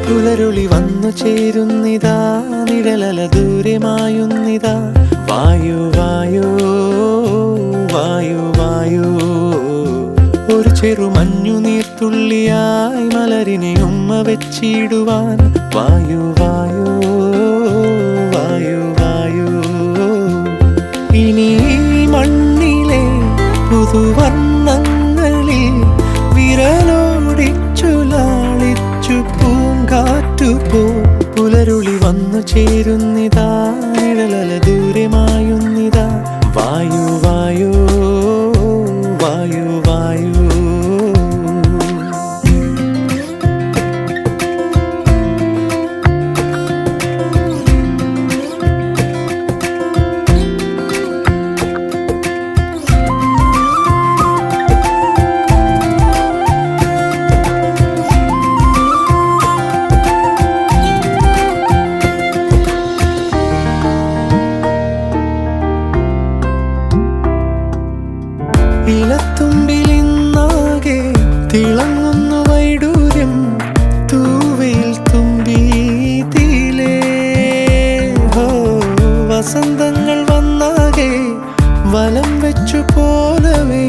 പുലരുളി വന്നു ചേരുന്നിതാ, നിഴലല ദൂരെ മായുന്നിതാ. വായു വായു വായു വായു, ഒരു ചെറു മഞ്ഞു നീർത്തുള്ളിയായി മലരിനെ ഉമ്മ വെച്ചിടുവാൻ. വായു വായു വായു വായു, ഇനി മണ്ണിലെ പുതുവർണ്ണങ്ങളിൽ വിരലോടിച്ചു ലാളിച്ചു പൂങ്കാറ്റുപോ. പുലരുളി വന്നു ചേരുന്നിതാ, നിഴലല ദൂരെ മായുന്നിതാ. വായു വായു വായു വായു. ഇലത്തുമ്പിലിന്നാകെ തിളങ്ങുന്നു വൈഡൂര്യം, തൂവയിൽ തുമ്പീതിലേ. വസന്തങ്ങൾ വന്നാകെ വലം വെച്ചു പോലവേ